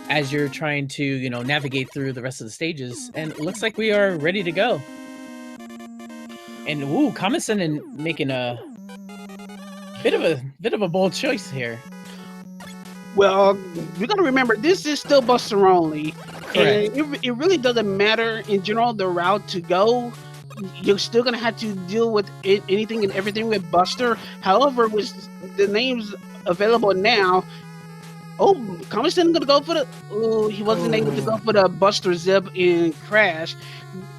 as you're trying to, navigate through the rest of the stages. And it looks like we are ready to go. And Kammesennin making a bit of a bold choice here. Well, we got to remember this is still Buster only. Correct. And it really doesn't matter in general the route to go. You're still gonna have to deal with anything and everything with Buster. However, with the names available now, Kammesennin gonna go for the. He wasn't able to go for the Buster Zip in Crash.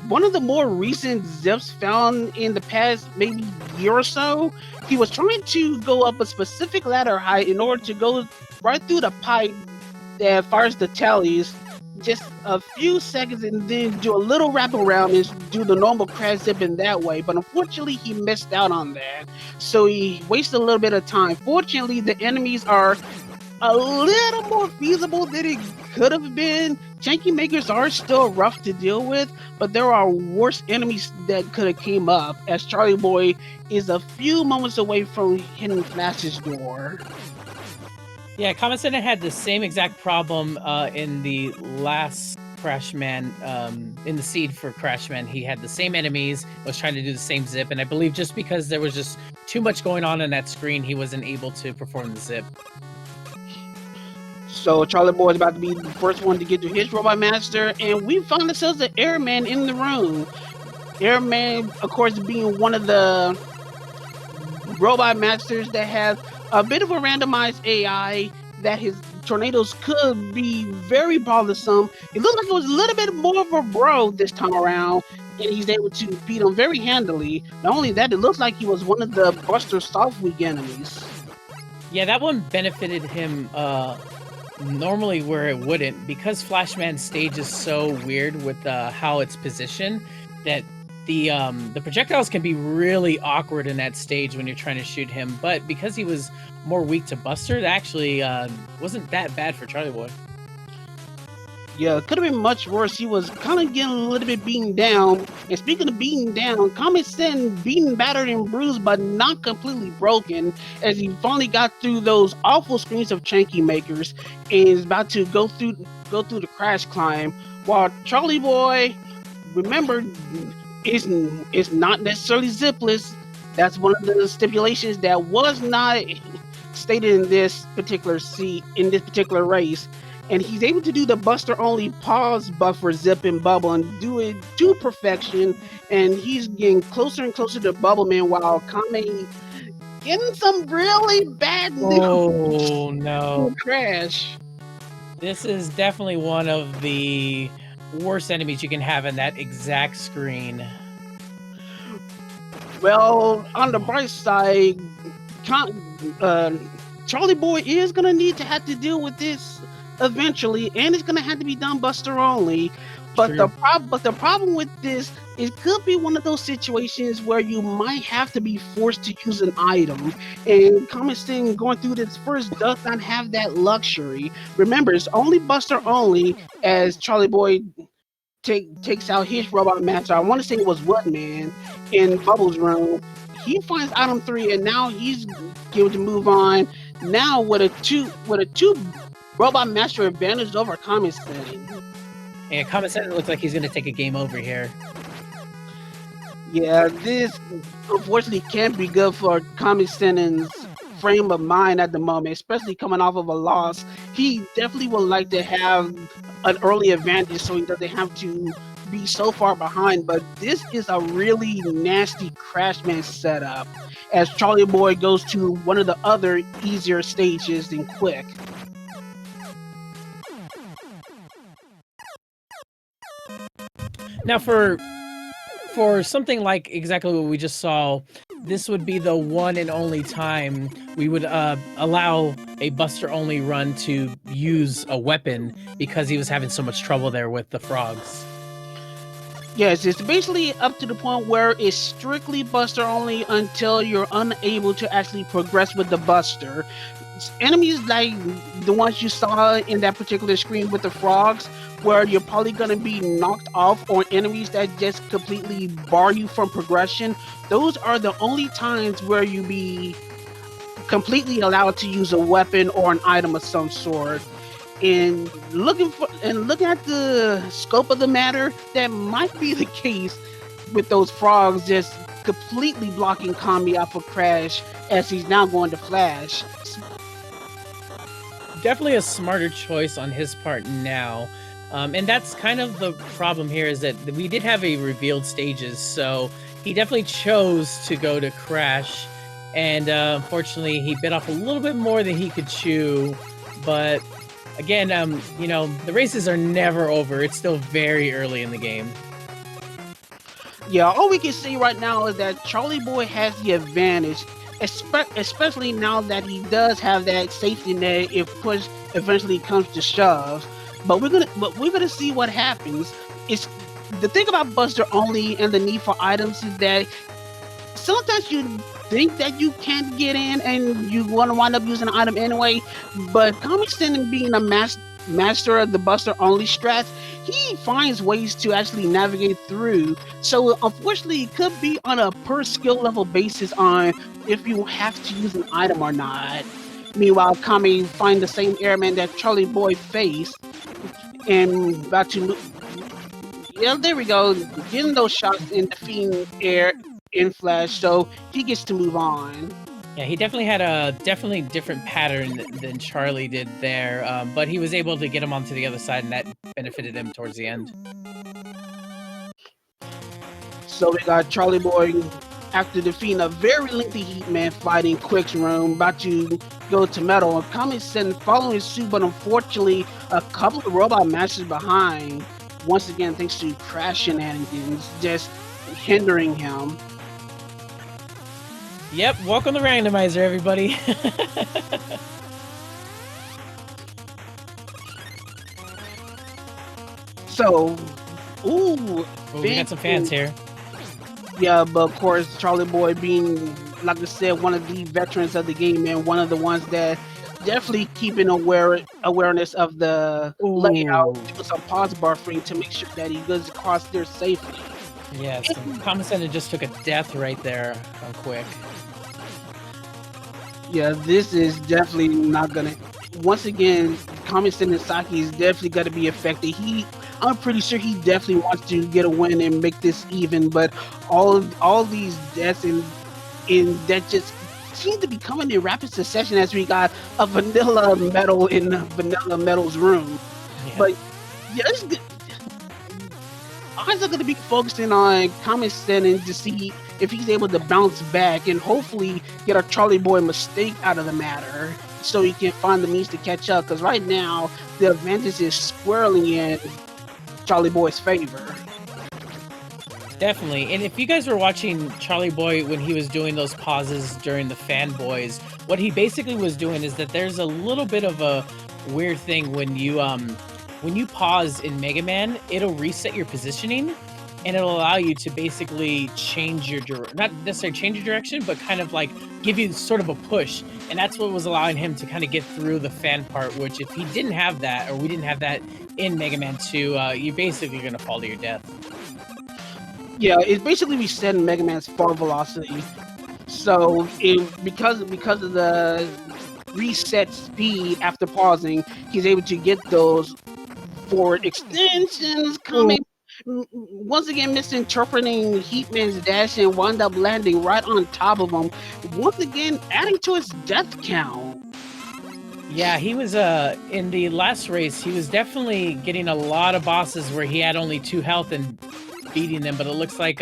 One of the more recent zips found in the past maybe year or so, he was trying to go up a specific ladder height in order to go right through the pipe that fires the tallies just a few seconds and then do a little wrap around and do the normal crash zip in that way. But unfortunately, he missed out on that. So he wasted a little bit of time. Fortunately, the enemies are a little more feasible than it could have been. Janky Makers are still rough to deal with, but there are worse enemies that could have came up, as Charlieboy is a few moments away from hitting Flash's door. Yeah, Kammesennin had the same exact problem in the last Crashman, in the seed for Crashman. He had the same enemies, was trying to do the same zip, and I believe just because there was just too much going on that screen, he wasn't able to perform the zip. So Charlieboy is about to be the first one to get to his Robot Master, and we found ourselves an Airman in the room. Airman, of course, being one of the Robot Masters that has a bit of a randomized AI that his tornadoes could be very bothersome. It looked like it was a little bit more of a bro this time around, and he's able to beat him very handily. Not only that, it looks like he was one of the Buster Soft Week enemies. Yeah, that one benefited him normally where it wouldn't, because Flashman's stage is so weird with how it's positioned that the projectiles can be really awkward in that stage when you're trying to shoot him. But because he was more weak to Buster, that actually wasn't that bad for Charlieboy. Yeah, it could have been much worse. He was kind of getting a little bit beaten down. And speaking of beaten down, Kammesennin beaten, battered, and bruised, but not completely broken, as he finally got through those awful screens of Janky Makers and is about to go through the crash climb. While Charlieboy, remember, is not necessarily zipless. That's one of the stipulations that was not stated in this particular race. And he's able to do the Buster only pause buffer zip and bubble and do it to perfection. And he's getting closer and closer to Bubble Man while Kame getting some really bad news. Oh no. Crash. This is definitely one of the worst enemies you can have in that exact screen. Well, on the bright side, Charlieboy is going to need to have to deal with this eventually, and it's going to have to be done Buster only. But the problem with this, it could be one of those situations where you might have to be forced to use an item. And Kammesennin going through this first does not have that luxury. Remember, it's only Buster only, as Charlieboy takes out his Robot Master. I want to say it was Woodman in Bubbles' room. He finds item 3, and now he's able to move on. Now with a two Robot Master advantage over Kammesennin. Yeah, Kammesennin looks like he's going to take a game over here. Yeah, this unfortunately can't be good for Kammesennin's frame of mind at the moment, especially coming off of a loss. He definitely would like to have an early advantage so he doesn't have to be so far behind, but this is a really nasty Crashman setup as Charlieboy goes to one of the other easier stages than Quick. Now for something like exactly what we just saw, this would be the one and only time we would allow a Buster only run to use a weapon, because he was having so much trouble there with the frogs. Yes, it's basically up to the point where it's strictly Buster only until you're unable to actually progress with the Buster. Enemies like the ones you saw in that particular screen with the frogs, where you're probably going to be knocked off, or enemies that just completely bar you from progression, those are the only times where you be completely allowed to use a weapon or an item of some sort. And looking at the scope of the matter, that might be the case with those frogs just completely blocking Kami off of Crash as he's now going to Flash. Definitely a smarter choice on his part now. And that's kind of the problem here, is that we did have a revealed stages, so he definitely chose to go to Crash. And unfortunately, he bit off a little bit more than he could chew. But again, you know, the races are never over. It's still very early in the game. Yeah, all we can see right now is that Charlieboy has the advantage, especially now that he does have that safety net if push eventually comes to shove. But we're gonna see what happens. It's the thing about Buster Only and the need for items is that sometimes you think that you can't get in and you want to wind up using an item anyway. But Kammesennin, being a master of the Buster Only strats, he finds ways to actually navigate through. So unfortunately, it could be on a per skill level basis on if you have to use an item or not. Meanwhile, Kami find the same airman that Charlieboy faced and about to, yeah, there we go, getting those shots and defeating air in Flash, so he gets to move on. Yeah, he definitely had a different pattern than Charlie did there, but he was able to get him onto the other side, and that benefited him towards the end. So we got Charlieboy, after defeating a very lengthy Heatman fight in Quick's room, about to go to Metal, and Kammesennin following suit, but unfortunately a couple of robot masters behind, once again thanks to Crash shenanigans, just hindering him. Yep, welcome to Randomizer, everybody. So, We got some fans here. Yeah, but of course, Charlieboy being, like I said, one of the veterans of the game and one of the ones that definitely keeping awareness of the layout, with some pause buffering to make sure that he goes across there safely. Yes, Kammesennin just took a death right there on Quick. Yeah, this is definitely not gonna. Once again, Kammesennin Saki is definitely gonna be affected. I'm pretty sure he definitely wants to get a win and make this even, but all these deaths and that just seem to be coming in rapid succession as we got a Vanilla Metal in Vanilla Metal's room. Yeah. But yeah, it's good. Eyes are going to be focusing on Kammesennin to see if he's able to bounce back and hopefully get a Charlieboy mistake out of the matter so he can find the means to catch up, because right now the advantage is squarely in Charlieboy's favor. Definitely. And if you guys were watching Charlieboy when he was doing those pauses during the fanboys, what he basically was doing is that there's a little bit of a weird thing when you pause in Mega Man, it'll reset your positioning and it'll allow you to basically change your not necessarily change your direction, but kind of like give you sort of a push. And that's what was allowing him to kind of get through the fan part, which if he didn't have that, or we didn't have that in Mega Man 2, you're basically going to fall to your death. Yeah, it's basically resetting Mega Man's fall velocity. So because of the reset speed after pausing, he's able to get those forward extensions coming. Once again, misinterpreting Heatman's dash and wound up landing right on top of him. Once again, adding to his death count. Yeah, he was in the last race, he was definitely getting a lot of bosses where he had only 2 health and beating them, but it looks like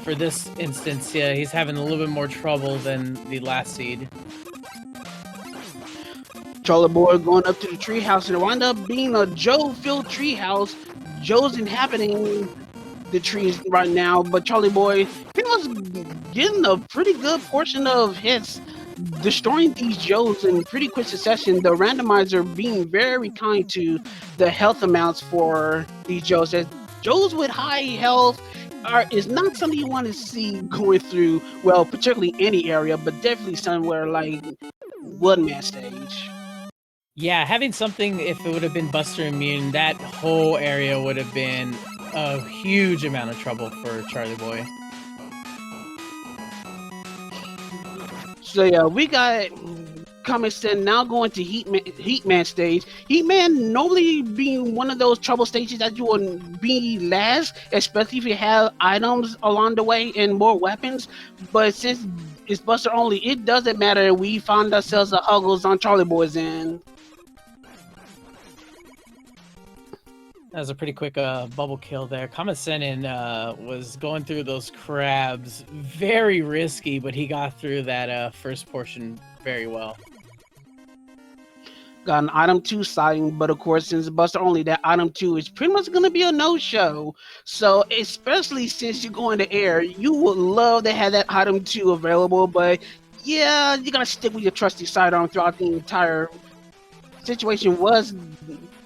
for this instance, he's having a little bit more trouble than the last seed. Charlieboy going up to the treehouse, and it wound up being a Joe-filled treehouse. Joe's inhabiting the trees right now, but Charlieboy was getting a pretty good portion of hits, destroying these Joes in pretty quick succession. The randomizer being very kind to the health amounts for these Joes. As Joes with high health is not something you want to see going through, well, particularly any area, but definitely somewhere like Woodman stage. Yeah, having something, if it would have been Buster Immune, that whole area would have been a huge amount of trouble for Charlieboy. So yeah, we got Kammesennin now going to Heatman stage. Heatman normally being one of those trouble stages that you will be last, especially if you have items along the way and more weapons. But since it's Buster only, it doesn't matter. We found ourselves the Huggles on Charlieboy's end. That was a pretty quick bubble kill there. Kammesennin was going through those crabs. Very risky, but he got through that first portion very well. Got an item 2 sighting, but of course, since Buster only, that item 2 is pretty much going to be a no-show. So, especially since you go in the air, you would love to have that item 2 available, but yeah, you got to stick with your trusty sidearm throughout the entire situation.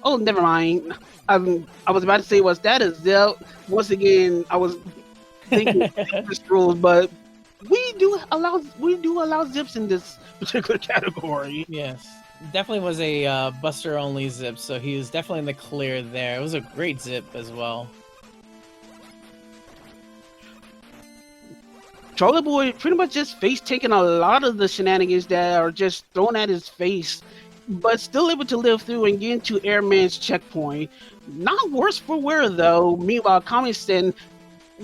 Oh, never mind. I was about to say, was that a zip? Once again, I was thinking this rules, but we do allow zips in this particular category. Yes, definitely was a Buster only zip, so he was definitely in the clear there. It was a great zip as well. Charlieboy pretty much just taking a lot of the shenanigans that are just thrown at his face, but still able to live through and get into Airman's checkpoint. Not worse for wear though. Meanwhile, Kammesennin,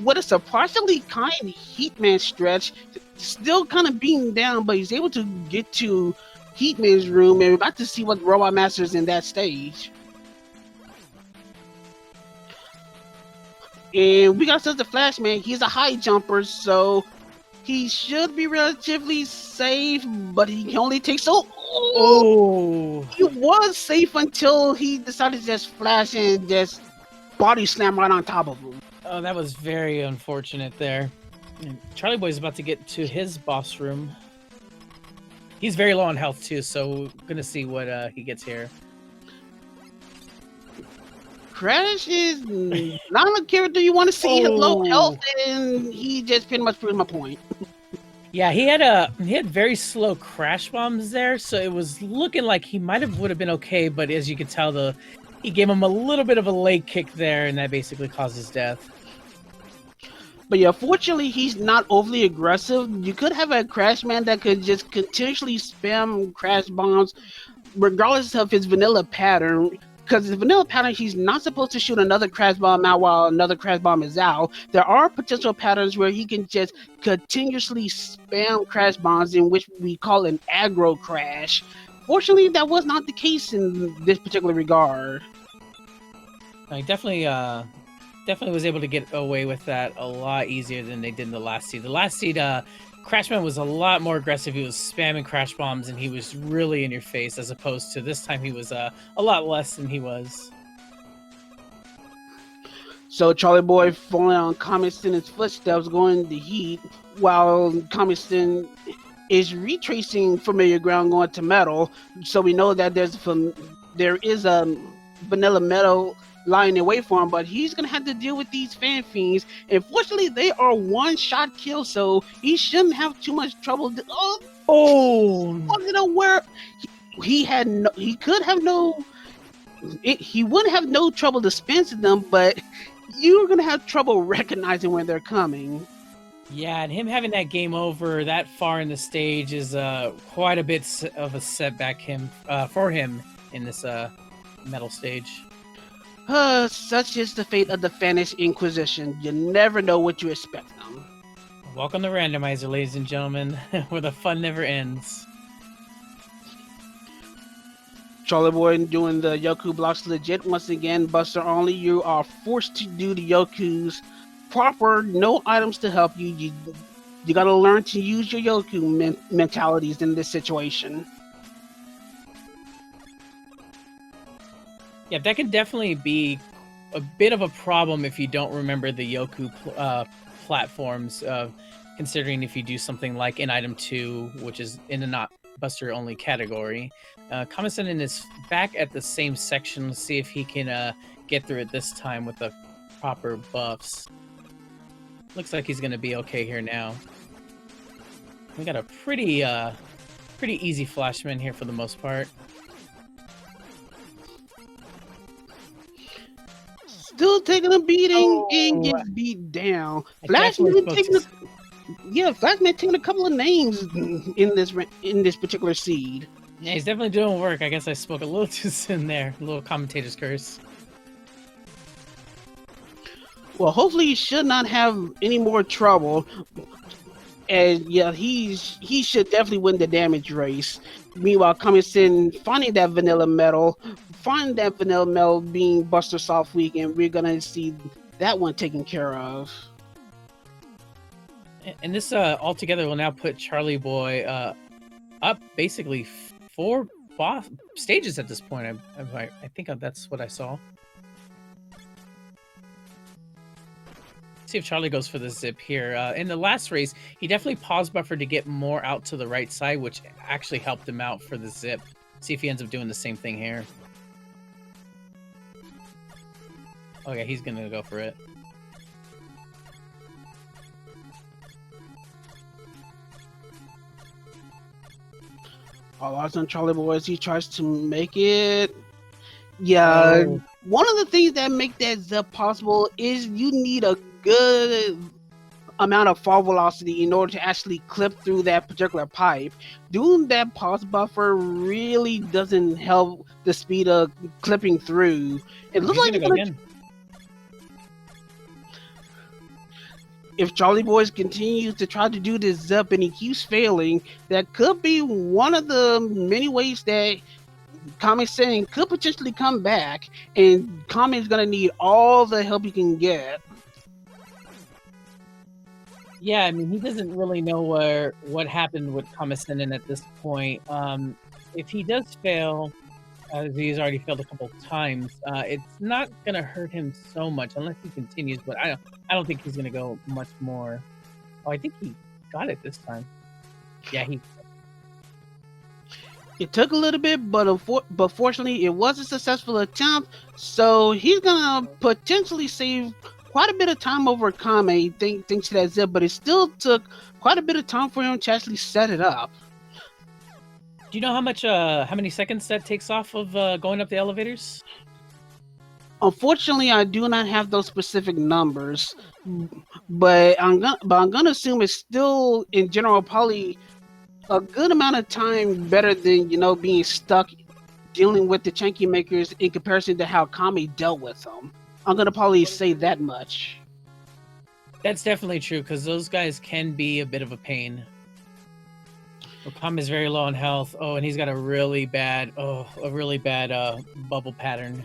with a surprisingly kind Heatman stretch, still kind of beaten down, but he's able to get to Heatman's room, and we're about to see what Robot Master's in that stage. And we got ourselves the Flashman. He's a high jumper, so he should be relatively safe, but he can only take so... Oh! He was safe until he decided to just flash and just body slam right on top of him. Oh, that was very unfortunate there. And Charlieboy's about to get to his boss room. He's very low on health too, so we're gonna see what he gets here. Crash is not a character you want to see low health, and he just pretty much proved my point. Yeah, he had very slow crash bombs there, so it was looking like he would have been okay, but as you could tell, he gave him a little bit of a leg kick there, and that basically caused his death. But yeah, fortunately, he's not overly aggressive. You could have a Crash Man that could just continuously spam crash bombs, regardless of his vanilla pattern. Because the vanilla pattern, he's not supposed to shoot another crash bomb out while another crash bomb is out. There are potential patterns where he can just continuously spam crash bombs, in which we call an aggro crash. Fortunately, that was not the case in this particular regard. I definitely was able to get away with that a lot easier than they did in the last seed. The last seed, Crashman was a lot more aggressive. He was spamming crash bombs, and he was really in your face, as opposed to this time he was a lot less than he was. So Charlieboy falling on Kammesennin's footsteps, going to heat, while Kammesennin is retracing familiar ground, going to metal. So we know that there is a vanilla metal lying away for him, but he's gonna have to deal with these fan fiends. And fortunately, they are one-shot kills, so he shouldn't have too much trouble. Wasn't aware he wouldn't have no trouble dispensing them, but you're gonna have trouble recognizing when they're coming. Yeah, and him having that game over that far in the stage is quite a bit of a setback for him in this metal stage. Such is the fate of the Spanish Inquisition. You never know what you expect them. Welcome to Randomizer, ladies and gentlemen, where the fun never ends. Charlieboy doing the Yoku blocks legit. Once again, Buster only. You are forced to do the Yokus proper. No items to help you. You gotta learn to use your Yoku mentalities in this situation. Yeah, that could definitely be a bit of a problem if you don't remember the Yoku platforms, considering if you do something like in item 2, which is in the not Buster only category. Kammesennin is back at the same section. Let's see if he can get through it this time with the proper buffs. Looks like he's going to be okay here now. We got a pretty easy Flashman here for the most part. Still taking a beating and gets beat down. Flashman taking a couple of names in this particular seed. Yeah, he's definitely doing work. I guess I spoke a little too soon there. A little commentator's curse. Well, hopefully he should not have any more trouble. And yeah, he should definitely win the damage race. Meanwhile, Kammesennin finding that vanilla metal being Buster Soft Weak, and we're gonna see that one taken care of. And this altogether will now put Charlieboy up basically 4 boss stages at this point. I think that's what I saw. See if Charlie goes for the zip here. In the last race, he definitely paused buffer to get more out to the right side, which actually helped him out for the zip. See if he ends up doing the same thing here. Oh yeah, he's gonna go for it. All eyes on Charlieboy as he tries to make it. Yeah, one of the things that make that zip possible is you need a good amount of fall velocity in order to actually clip through that particular pipe. Doing that pause buffer really doesn't help the speed of clipping through. It looks like if Charlieboy continues to try to do this zip and he keeps failing, that could be one of the many ways that Kammesennin could potentially come back, and Kamen is gonna need all the help he can get. Yeah, I mean, he doesn't really know what happened with Kammesennin at this point. If he does fail, as he's already failed a couple times, it's not gonna hurt him so much unless he continues. But I don't think he's gonna go much more. Oh, I think he got it this time. Yeah, It took a little bit, but fortunately, it was a successful attempt. So he's gonna potentially save quite a bit of time over Kame thanks to that zip. But it still took quite a bit of time for him to actually set it up. Do you know how many seconds that takes off of going up the elevators? Unfortunately, I do not have those specific numbers, but I'm gonna assume it's still in general probably a good amount of time better than being stuck dealing with the Chanky Makers in comparison to how Kami dealt with them. I'm gonna probably say that much. That's definitely true because those guys can be a bit of a pain. Kami is very low on health. Oh, and he's got a really bad bubble pattern.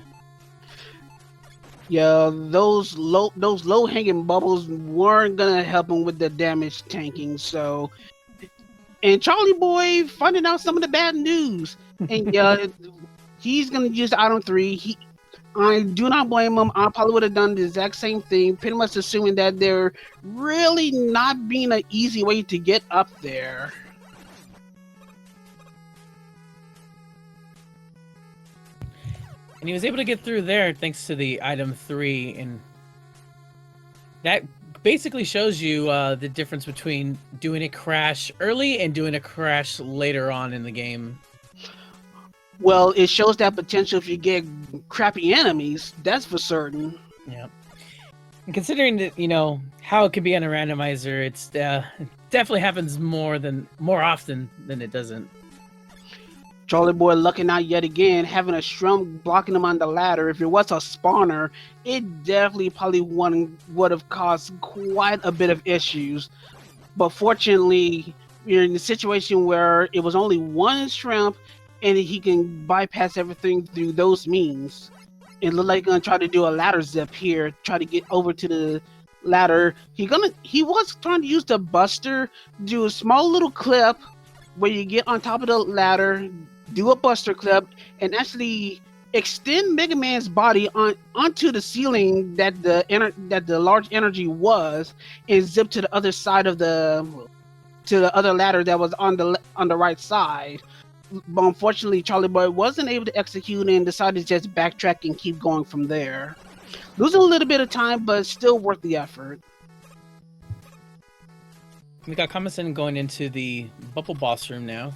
Yeah, those low hanging bubbles weren't gonna help him with the damage tanking. So, and Charlieboy finding out some of the bad news, and he's gonna use item 3. I do not blame him. I probably would have done the exact same thing, pretty much assuming that they're really not being an easy way to get up there. And he was able to get through there thanks to the item 3, and that basically shows you the difference between doing a crash early and doing a crash later on in the game. Well, it shows that potential if you get crappy enemies, that's for certain. Yeah. And considering that, how it could be on a randomizer, it's definitely happens more often than it doesn't. Charlieboy lucking out yet again, having a Shrum blocking him on the ladder. If it was a spawner, it definitely probably would have caused quite a bit of issues. But fortunately, we're in a situation where it was only one shrimp, and he can bypass everything through those means. It looked like he's gonna try to do a ladder zip here, try to get over to the ladder. He was trying to use the Buster, do a small little clip where you get on top of the ladder, do a Buster clip, and actually extend Mega Man's body onto the ceiling that the large energy was, and zip to the other side of the other ladder that was on the right side. But unfortunately, Charlieboy wasn't able to execute and decided to just backtrack and keep going from there. Losing a little bit of time, but still worth the effort. We got Kammesennin going into the bubble boss room now.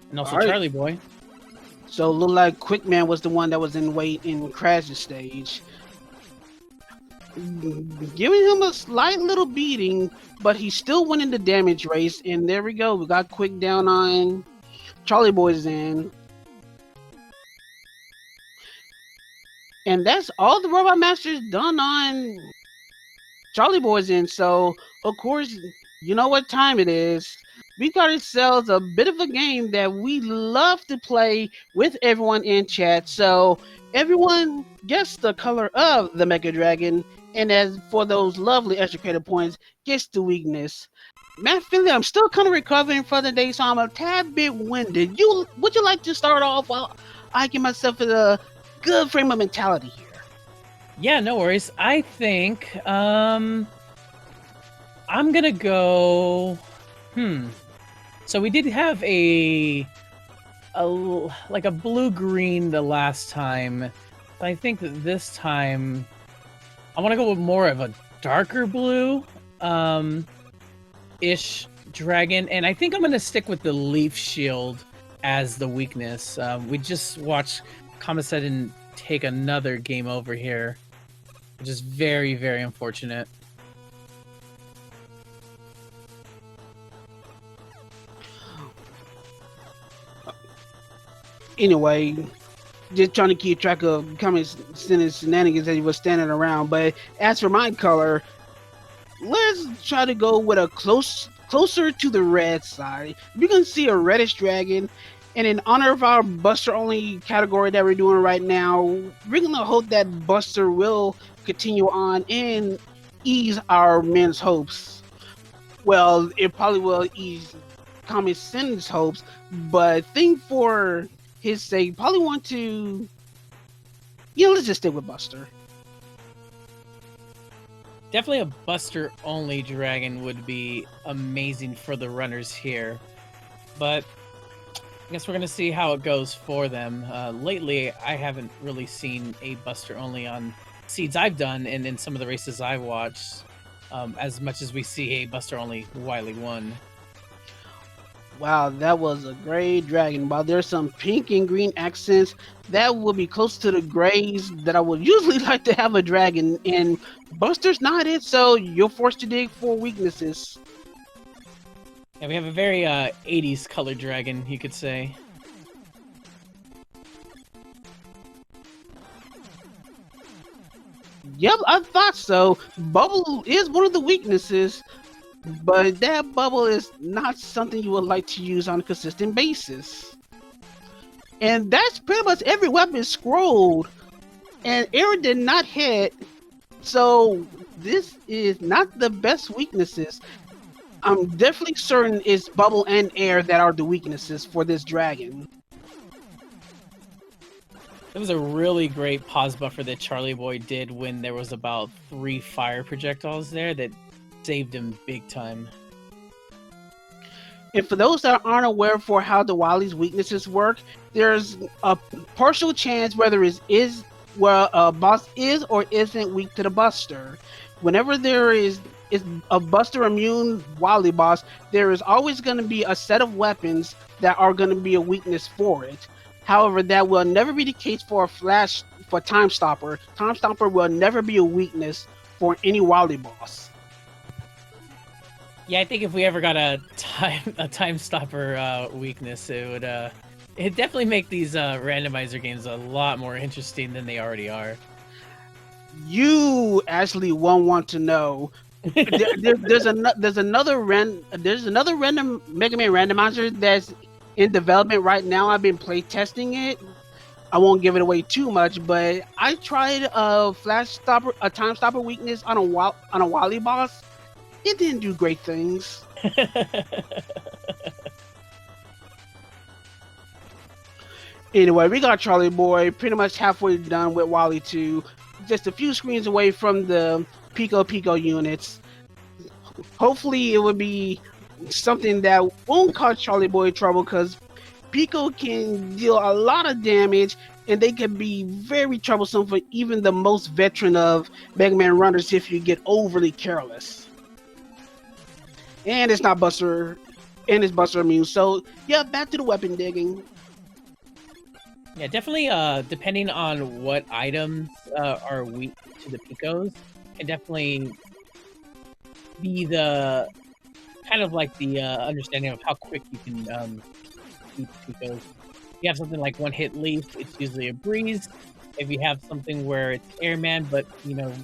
And also Charlieboy. So it looked like Quickman was the one that was in wait in Crash's stage. giving him a slight little beating, but he's still winning the damage race. And there we go. We got quick down on Charlieboy's end. And that's all the Robot Master's done on Charlieboy's end. So, of course, you know what time it is. We got ourselves a bit of a game that we love to play with everyone in chat. So, everyone guess the color of the Mega Dragon. And as for those lovely extra credit points, guess the weakness. Matt Finley, I'm still kind of recovering from the day, so I'm a tad bit winded. Would you like to start off while I get myself in a good frame of mentality here? Yeah, no worries. I think I'm gonna go. So we did have a like a blue-green the last time. I think that this time I want to go with more of a darker blue ish dragon, and I think I'm gonna stick with the leaf shield as the weakness. We just watched Kammesennin take another game over here, which is very, very unfortunate. Anyway, just trying to keep track of Kammesennin's shenanigans as he was standing around. But as for my color, let's try to go with a closer to the red side. You can see a reddish dragon, and in honor of our Buster only category that we're doing right now, we're gonna hope that Buster will continue on and ease our men's hopes. Well, it probably will ease Kammesennin's hopes, but think for his sake, probably want to, let's just stick with Buster. Definitely a Buster only dragon would be amazing for the runners here, but I guess we're gonna see how it goes for them. Lately, I haven't really seen a Buster only on seeds I've done and in some of the races I've watched, as much as we see a Buster only Wily 1. Wow, that was a great dragon. While there's some pink and green accents, that will be close to the grays that I would usually like to have a dragon. And Buster's not it, so you're forced to dig for weaknesses. Yeah, we have a very 80s colored dragon, you could say. Yep, I thought so. Bubble is one of the weaknesses, but that bubble is not something you would like to use on a consistent basis. And that's pretty much every weapon scrolled. And Air did not hit, so this is not the best weaknesses. I'm definitely certain it's bubble and air that are the weaknesses for this dragon. It was a really great pause buffer that Charlieboy did when there was about 3 fire projectiles there that saved him big time. And for those that aren't aware for how the Wily's weaknesses work, there's a partial chance whether a boss is or isn't weak to the Buster. Whenever there is a Buster immune Wily boss, there is always going to be a set of weapons that are going to be a weakness for it. However, that will never be the case for Time Stopper. Time Stopper will never be a weakness for any Wily boss. Yeah, I think if we ever got a time stopper weakness, it definitely make these randomizer games a lot more interesting than they already are. You actually won't want to know. There's another random Mega Man randomizer that's in development right now. I've been play testing it. I won't give it away too much, but I tried a time stopper weakness on a Wily boss. It didn't do great things. Anyway, we got Charlieboy pretty much halfway done with Wily 2. Just a few screens away from the Pico units. Hopefully it will be something that won't cause Charlieboy trouble, because Pico can deal a lot of damage and they can be very troublesome for even the most veteran of Mega Man runners if you get overly careless. And it's not Buster, and it's Buster immune. So yeah, back to the weapon digging. Yeah, definitely depending on what items are weak to the Picos can definitely be the kind of like the understanding of how quick you can beat Picos. If you have something like one hit leaf, it's usually a breeze. If you have something where it's airman, but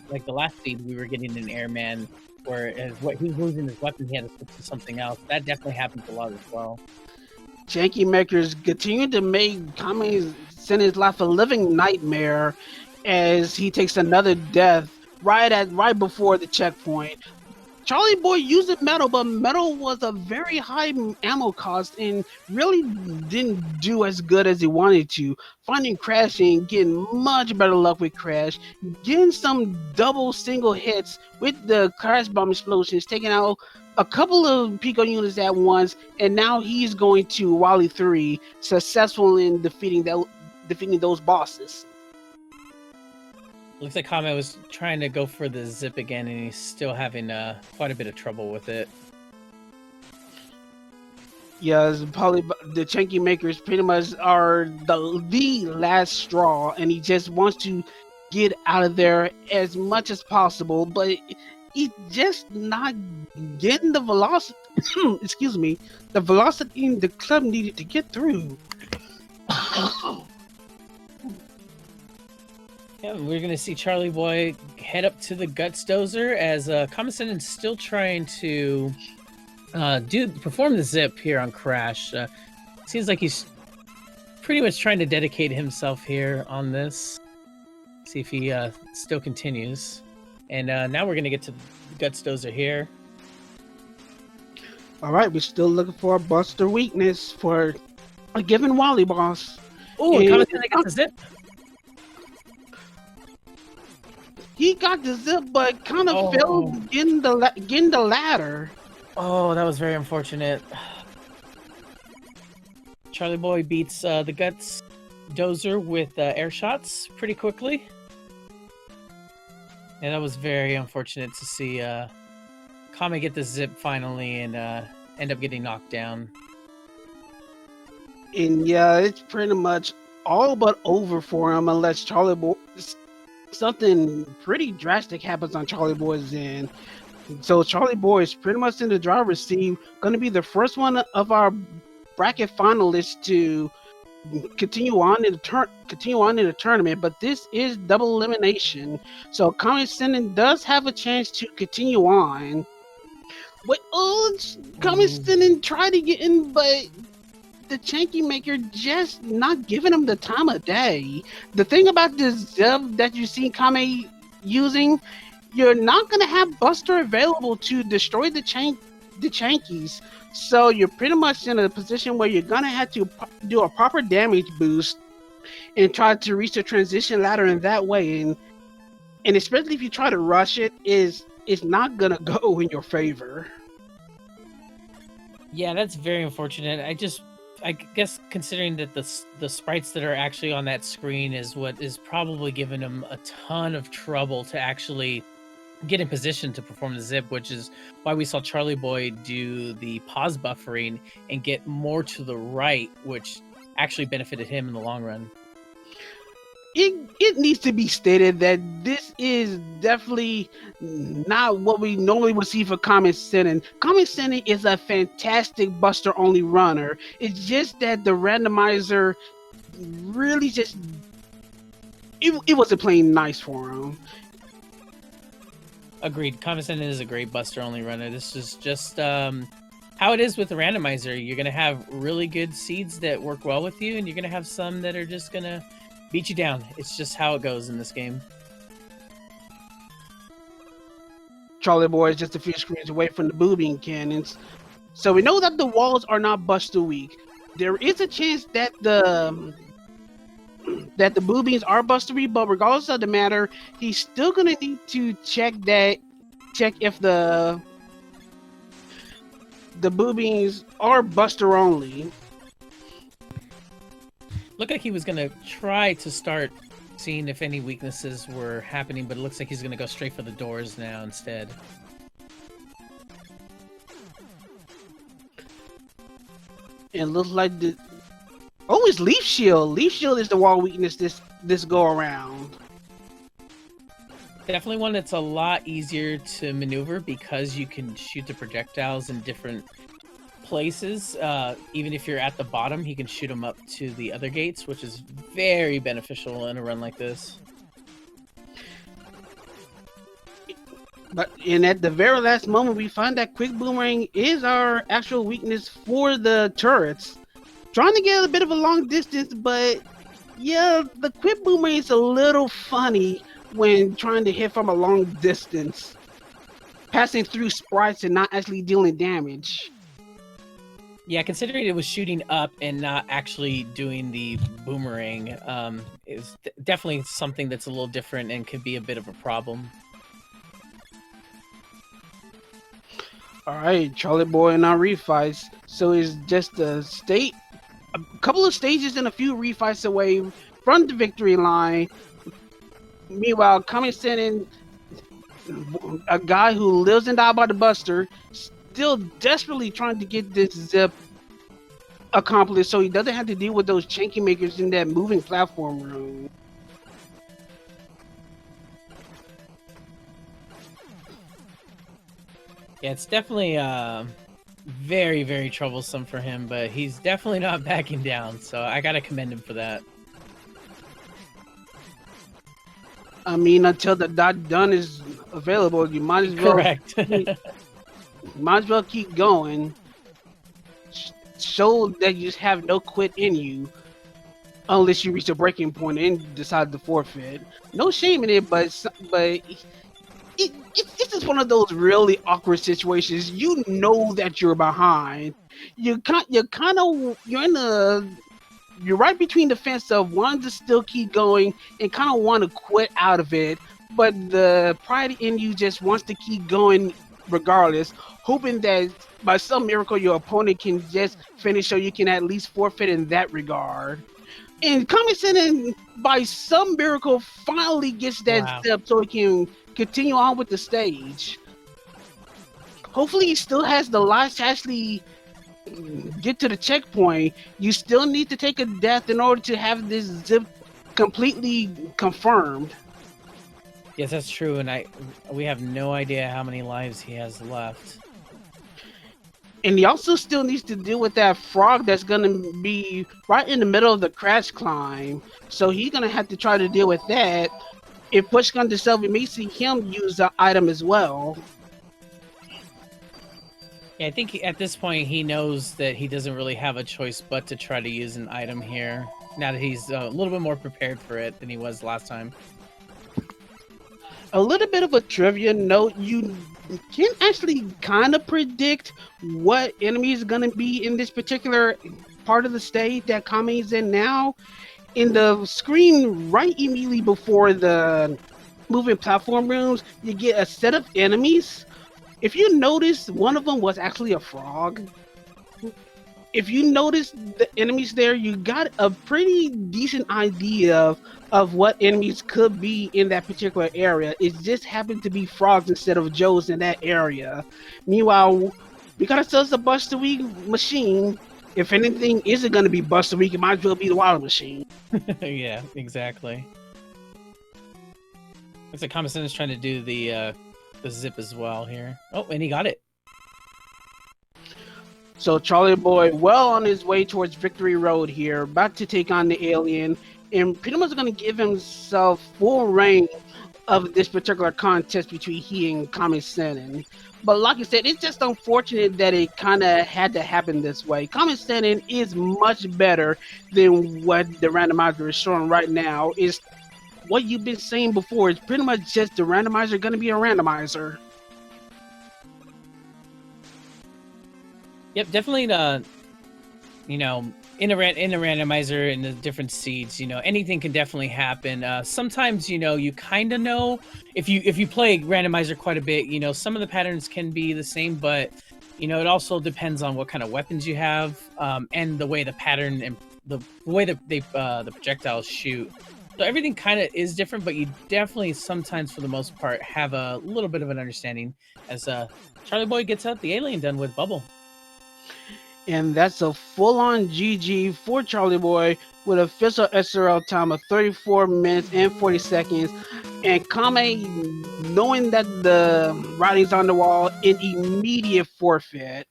like the last seed, we were getting an airman where what he was losing his weapon, he had to switch to something else. That definitely happens a lot as well. Janky Makers continue to make Kammesennin's life a living nightmare as he takes another death right before the checkpoint. Charlieboy using metal, but metal was a very high ammo cost and really didn't do as good as he wanted to. Finding Crash and getting much better luck with Crash, getting some double single hits with the Crash Bomb explosions, taking out a couple of Pico units at once, and now he's going to Wally 3, successful in defeating those bosses. Looks like Kame was trying to go for the zip again, and he's still having quite a bit of trouble with it. Yeah, probably the Janky Makers pretty much are the last straw, and he just wants to get out of there as much as possible, but he's just not getting the velocity. Excuse me, the velocity the club needed to get through. Yeah, we're gonna see Charlieboy head up to the Guts Dozer as Kammesennin is still trying to perform the zip here on Crash. Seems like he's pretty much trying to dedicate himself here on this. See if he still continues. And now we're gonna get to the Guts Dozer here. All right, we're still looking for a Buster weakness for a given Wally boss. Oh, Kammesennin got the zip. He got the zip, but kind of failed getting the ladder. Oh, that was very unfortunate. Charlieboy beats the Guts Dozer with air shots pretty quickly. And that was very unfortunate to see Kame get the zip finally and end up getting knocked down. And yeah, it's pretty much all but over for him unless Charlieboy... something pretty drastic happens on Charlieboy's end. So Charlieboy is pretty much in the driver's seat, going to be the first one of our bracket finalists to continue on in the tournament. But this is double elimination, so Kammesennin does have a chance to continue on. But Kammesennin tried to get in, but the Janky Maker just not giving him the time of day. The thing about this zip that you see Kame using, you're not gonna have Buster available to destroy the Jankies. So you're pretty much in a position where you're gonna have to do a proper damage boost and try to reach the transition ladder in that way. And especially if you try to rush it, it's not gonna go in your favor. Yeah, that's very unfortunate. I guess considering that the sprites that are actually on that screen is what is probably giving him a ton of trouble to actually get in position to perform the zip, which is why we saw Charlieboy do the pause buffering and get more to the right, which actually benefited him in the long run. It needs to be stated that this is definitely not what we normally would see for Kammesennin. Kammesennin is a fantastic Buster-only runner. It's just that the randomizer really just... It wasn't playing nice for him. Agreed. Kammesennin is a great Buster-only runner. This is just how it is with the randomizer. You're going to have really good seeds that work well with you, and you're going to have some that are just going to beat you down. It's just how it goes in this game. Charlieboy is just a few screens away from the boobing cannons. So we know that the walls are not Buster weak. There is a chance that the boobies are Buster weak, but regardless of the matter, he's still gonna need to check if the boobies are Buster only. Looked like he was going to try to start seeing if any weaknesses were happening, but it looks like he's going to go straight for the doors now instead. It looks like it's Leaf Shield. Leaf Shield is the wall weakness this go around. Definitely one that's a lot easier to maneuver because you can shoot the projectiles in different places. Even if you're at the bottom, he can shoot them up to the other gates, which is very beneficial in a run like this. And at the very last moment, we find that quick boomerang is our actual weakness for the turrets. Trying to get a bit of a long distance, but yeah, the quick boomerang is a little funny when trying to hit from a long distance, passing through sprites and not actually dealing damage. Yeah, considering it was shooting up and not actually doing the boomerang, is definitely something that's a little different and could be a bit of a problem. All right, Charlieboy and our refights. So it's just a couple of stages and a few refights away from the victory line. Meanwhile, Kammesennin, a guy who lives and dies by the Buster, still desperately trying to get this zip accomplished so he doesn't have to deal with those chanky makers in that moving platform room. Yeah, it's definitely very, very troublesome for him, but he's definitely not backing down, so I gotta commend him for that. I mean, until the dot done is available, you might as well might as well keep going. Show that you just have no quit in you, unless you reach a breaking point and decide to forfeit. No shame in it, but it's just one of those really awkward situations. You know that you're behind. You're right between the fence of wanting to still keep going and kind of want to quit out of it, but the pride in you just wants to keep going regardless, hoping that by some miracle your opponent can just finish so you can at least forfeit in that regard. And Kammesennin, by some miracle, finally gets that step so he can continue on with the stage. Hopefully he still has the lives to actually get to the checkpoint. You still need to take a death in order to have this zip completely confirmed. Yes, that's true, and we have no idea how many lives he has left. And he also still needs to deal with that frog that's gonna be right in the middle of the crash climb. So he's gonna have to try to deal with that. If push comes to shove, we may see him use the item as well. Yeah, I think at this point he knows that he doesn't really have a choice but to try to use an item here. Now that he's a little bit more prepared for it than he was last time. A little bit of a trivia note, you can actually kind of predict what enemy is going to be in this particular part of the stage that Kame is in now. In the screen right immediately before the moving platform rooms, you get a set of enemies. If you notice, one of them was actually a frog. If you notice the enemies there, you got a pretty decent idea of what enemies could be in that particular area. It just happened to be frogs instead of Joes in that area. Meanwhile, we got ourselves a Buster Week machine. If anything isn't going to be Buster Week, it might as well be the Wild Machine. Yeah, exactly. Looks like Kammesennin is trying to do the zip as well here. Oh, and he got it. So Charlieboy, well on his way towards Victory Road here, about to take on the alien, and pretty much going to give himself full reign of this particular contest between he and Kammesennin. But like I said, it's just unfortunate that it kind of had to happen this way. Kammesennin is much better than what the randomizer is showing right now. Is what you've been saying before. It's pretty much just the randomizer going to be a randomizer. Yep, definitely. You know, in a randomizer in the different seeds, you know, anything can definitely happen. Sometimes, you know, you kind of know if you play randomizer quite a bit, you know, some of the patterns can be the same, but you know, it also depends on what kind of weapons you have, and the way the pattern and the way that the projectiles shoot. So everything kind of is different, but you definitely sometimes, for the most part, have a little bit of an understanding as Charlieboy gets out the alien done with Bubble. And that's a full-on GG for Charlieboy with official SRL time of 34 minutes and 40 seconds. And Kame, knowing that the writing's on the wall, an immediate forfeit.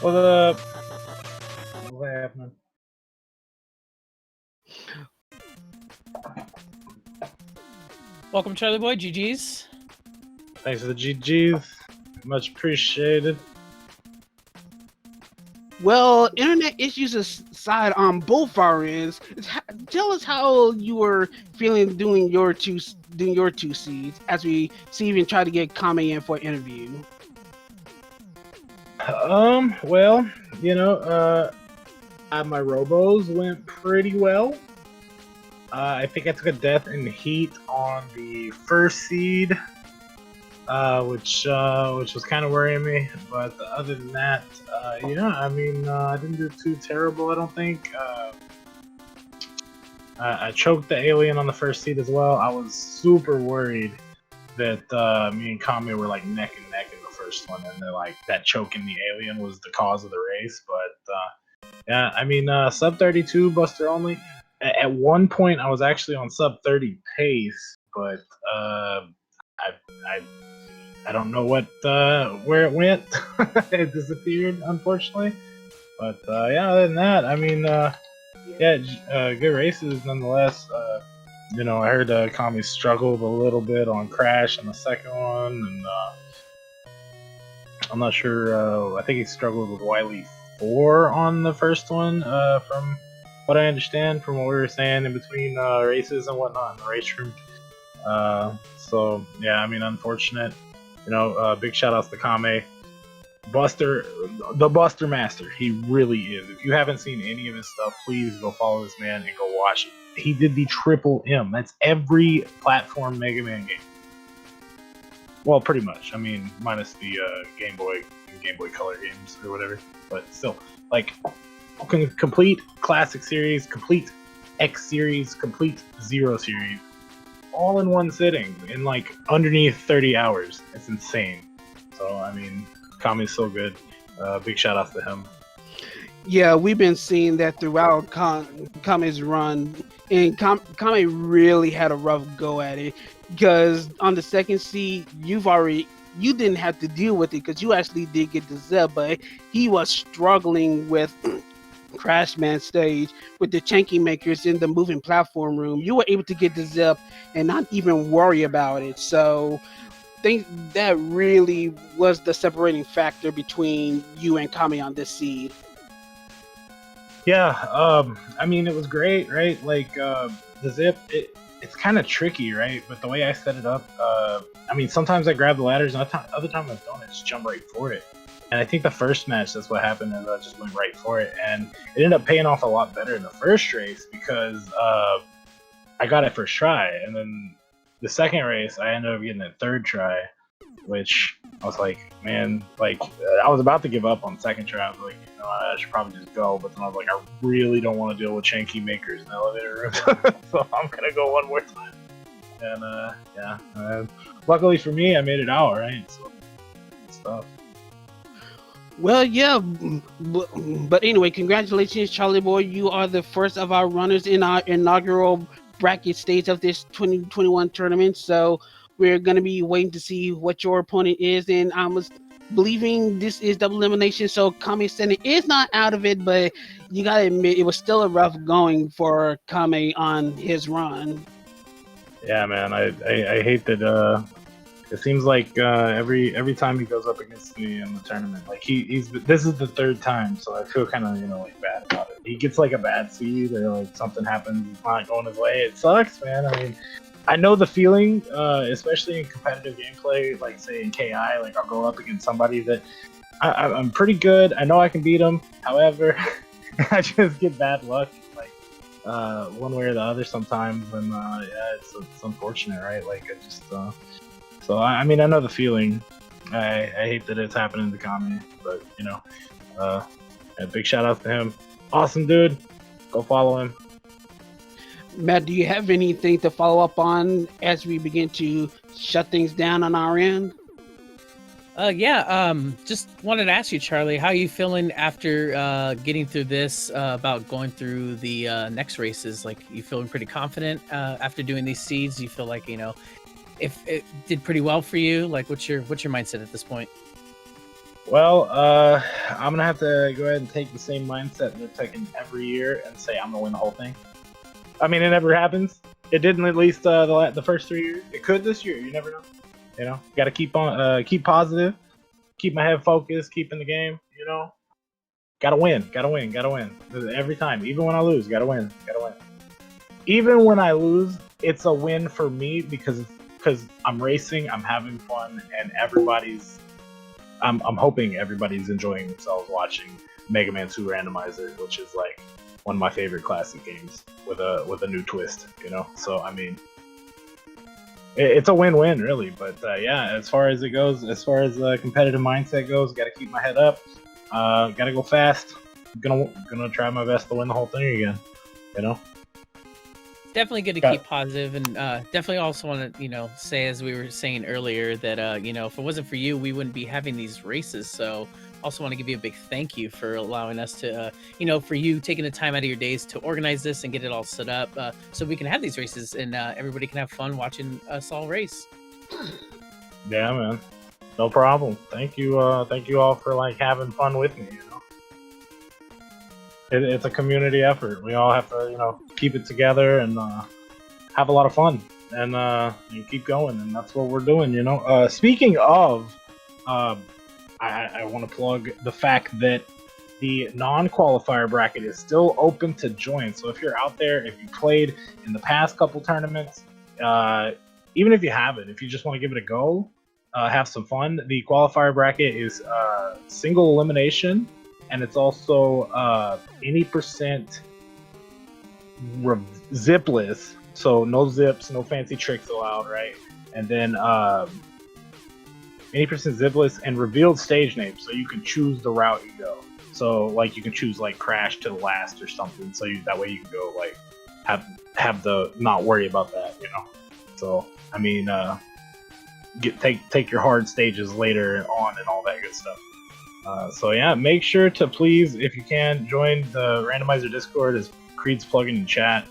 What up? What's happening? Welcome, Charlieboy. GG's. Thanks for the GGs. Much appreciated. Well, internet issues aside on both our ends, tell us how you were feeling doing your two seeds as we see even try to get Kame in for an interview. Well, my robos went pretty well. I think I took a death in heat on the first seed, which was kind of worrying me. But other than that, I didn't do too terrible. I don't think. I choked the alien on the first seed as well. I was super worried that me and Kame were like neck and neck in the first one, and they're like that choking the alien was the cause of the race. But sub 32 Buster only. At one point, I was actually on sub 30 pace, but I don't know where it went. It disappeared, unfortunately. But other than that, good races nonetheless. I heard Kami struggled a little bit on Crash in the second one, and I'm not sure. I think he struggled with Wily 4 on the first one, from what I understand from what we were saying in between races and whatnot in the race room. Unfortunate. Big shout outs to Kame. Buster, the Buster Master. He really is. If you haven't seen any of his stuff, please go follow this man and go watch it. He did the Triple M. That's every platform Mega Man game. Well, pretty much. I mean, minus the Game Boy and Game Boy Color games or whatever. But still, like, complete Classic Series, complete X Series, complete Zero Series, all in one sitting in like underneath 30 hours. It's insane. So, I mean, Kame's so good. Big shout out to him. Yeah, we've been seeing that throughout Kame's run, and Kame really had a rough go at it, because on the second seed, you didn't have to deal with it because you actually did get the Zeb, but he was struggling with Crashman stage with the Chanky Makers in the moving platform room. You were able to get the Zeb and not even worry about it. So I think that really was the separating factor between you and Kame on this seed. Yeah, it was great, right? Like, the Zip, it's kind of tricky, right? But the way I set it up, sometimes I grab the ladders, and other times I don't. I just jump right for it. And I think the first match, that's what happened, is I just went right for it. And it ended up paying off a lot better in the first race because I got it first try. And then the second race, I ended up getting it third try, which I was like, man, like, I was about to give up on second try. I was like, I should probably just go. But then I was like, I really don't want to deal with Chanky Makers in the elevator room. So I'm going to go one more time. And luckily for me, I made it out, right? So, stuff. Well, yeah, but anyway, congratulations, Charlieboy. You are the first of our runners in our inaugural bracket stage of this 2021 tournament. So we're going to be waiting to see what your opponent is. And I'm believing this is double elimination. So Kammesennin is not out of it, but you got to admit it was still a rough going for Kame on his run. Yeah, man, I hate that. It seems like every time he goes up against me in the tournament, like this is the third time, so I feel kind of like bad about it. He gets like a bad seed or like something happens, it's not going his way. It sucks, man. I mean, I know the feeling, especially in competitive gameplay, like say in KI, like I'll go up against somebody that I'm pretty good. I know I can beat him. However, I just get bad luck, like one way or the other sometimes, and it's unfortunate, right? Like I just. So I know the feeling. I hate that it's happening to Kame, but a big shout out to him. Awesome dude. Go follow him. Matt, do you have anything to follow up on as we begin to shut things down on our end? Just wanted to ask you, Charlie, how are you feeling after getting through this? About going through the next races? Like, you feeling pretty confident after doing these seeds? You feel like if it did pretty well for you? Like, what's your mindset at this point? Well, I'm gonna have to go ahead and take the same mindset they're taking every year and say I'm gonna win the whole thing. I mean, it never happens. It didn't at least the first 3 years. It could this year. You never know. Got to keep positive, keep my head focused, keep in the game. Gotta win. Every time, even when I lose, gotta win. Even when I lose, it's a win for me because I'm racing, I'm having fun, and I'm hoping everybody's enjoying themselves watching Mega Man 2 Randomizer, which is like one of my favorite classic games with a new twist. So I mean, it's a win-win, really. But yeah, as far as it goes, as far as the competitive mindset goes, got to keep my head up. Got to go fast. Gonna try my best to win the whole thing again. Definitely good to keep positive, and definitely also want to say, as we were saying earlier, that if it wasn't for you, we wouldn't be having these races. So also want to give you a big thank you for allowing us to for you taking the time out of your days to organize this and get it all set up so we can have these races and everybody can have fun watching us all race. Yeah, man, no problem. Thank you all for having fun with me. It's a community effort. We all have to, keep it together and have a lot of fun and keep going. And that's what we're doing, Speaking of, I want to plug the fact that the non-qualifier bracket is still open to join. So if you're out there, if you played in the past couple tournaments, even if you haven't, if you just want to give it a go, have some fun, the qualifier bracket is single elimination. And it's also any percent zipless, so no zips, no fancy tricks allowed, right? And then any percent zipless and revealed stage names, so you can choose the route you go. So you can choose Crash to the last or something, so that way you can go have the not worry about that, So I mean, take your hard stages later on and all that good stuff. So yeah, make sure to please, if you can, join the Randomizer Discord as Creed's plugging in chat.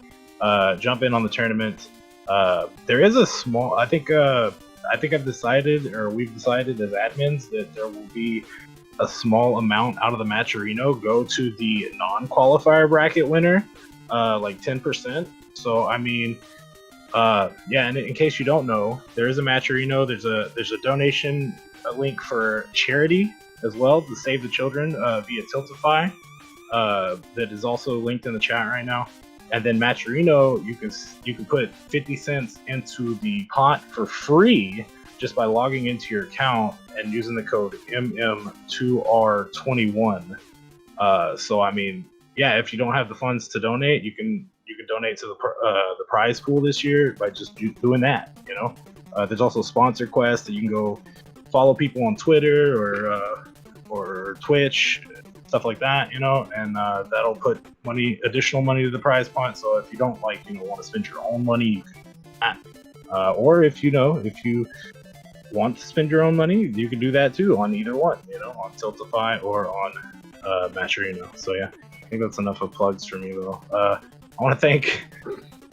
Jump in on the tournament. There is a small, I think we've decided as admins that there will be a small amount out of the Matcherino go to the non-qualifier bracket winner, 10%. So I mean, yeah, and in case you don't know, there is a Matcherino. There's a donation link for charity as well, to Save the Children via Tiltify, that is also linked in the chat right now. And then Matcherino, you can put 50 cents into the pot for free just by logging into your account and using the code MM2R21. So I mean, yeah, if you don't have the funds to donate, you can donate to the prize pool this year by just doing that. There's also sponsor quests that you can go follow people on Twitter or Twitch, stuff like that, and that'll put additional money to the prize pot. So if you don't want to spend your own money, you can, or if you want to spend your own money, you can do that too on either one, on Tiltify or on Matcherino. So yeah, I think that's enough of plugs for me though. I want to thank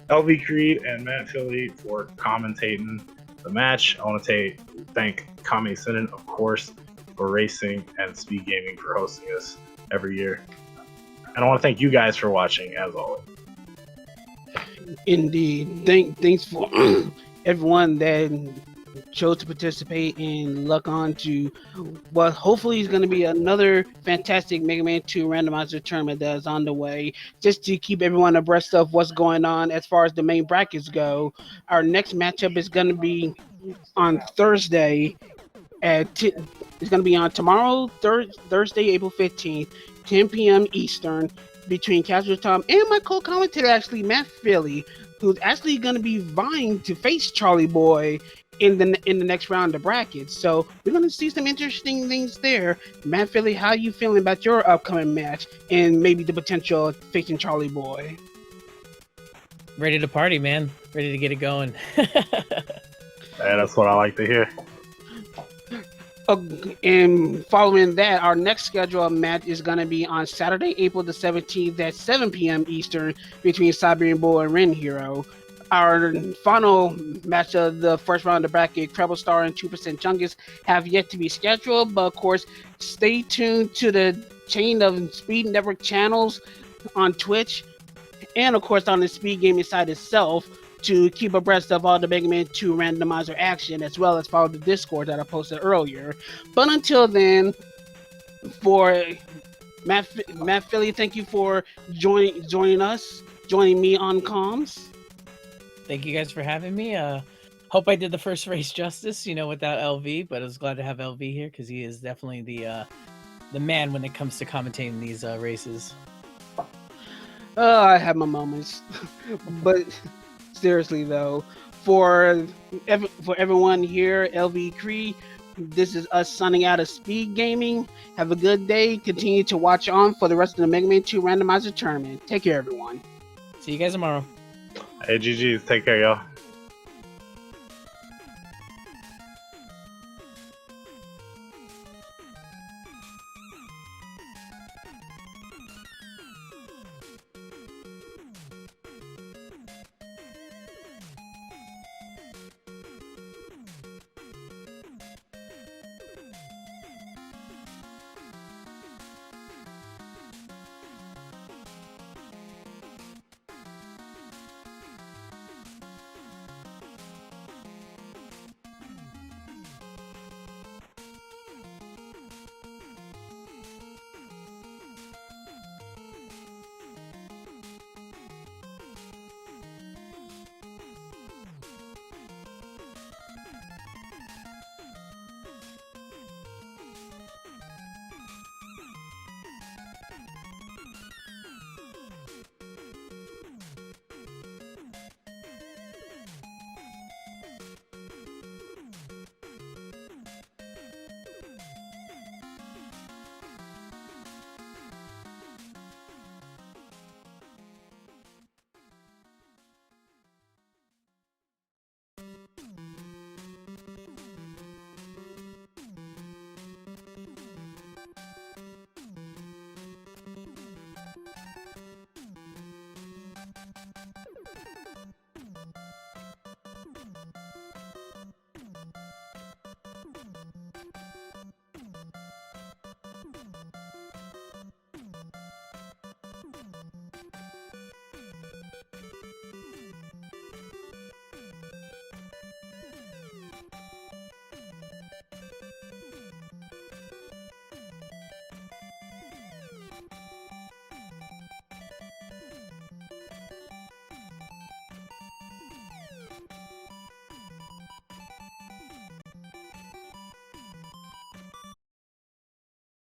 LV Creed and Matt Philly for commentating the match. I want to thank Kammesennin, of course, for racing, and Speed Gaming for hosting us every year. And I want to thank you guys for watching, as always. Indeed. Thanks for everyone that chose to participate and luck on to what hopefully is going to be another fantastic Mega Man 2 Randomizer tournament that is on the way. Just to keep everyone abreast of what's going on as far as the main brackets go, our next matchup is going to be on Thursday it's going to be on tomorrow, Thursday, April 15th, 10 p.m. Eastern, between Casual Tom and my co-commentator, actually, Matt Philly, who's actually going to be vying to face Charlieboy in the next round of brackets. So we're going to see some interesting things there. Matt Philly, how are you feeling about your upcoming match and maybe the potential of facing Charlieboy? Ready to party, man. Ready to get it going. Yeah, that's what I like to hear. And following that, our next scheduled match is going to be on Saturday, April the 17th at 7 p.m. Eastern between Siberian Bull and Ren Hero. Our final match of the first round of the bracket, Treble Star and 2% Chungus, have yet to be scheduled. But of course, stay tuned to the chain of Speed Network channels on Twitch and of course on the Speed Gaming site itself to keep abreast of all the Mega Man 2 randomizer action, as well as follow the Discord that I posted earlier. But until then, for Matt Philly, thank you for joining me on comms. Thank you guys for having me. Hope I did the first race justice, without LV, but I was glad to have LV here because he is definitely the man when it comes to commentating these races. I have my moments, but seriously though, for everyone here, LV Cree, this is us signing out of Speed Gaming. Have a good day. Continue to watch on for the rest of the Mega Man 2 randomizer tournament. Take care, everyone. See you guys tomorrow. Hey, GG's. Take care, y'all.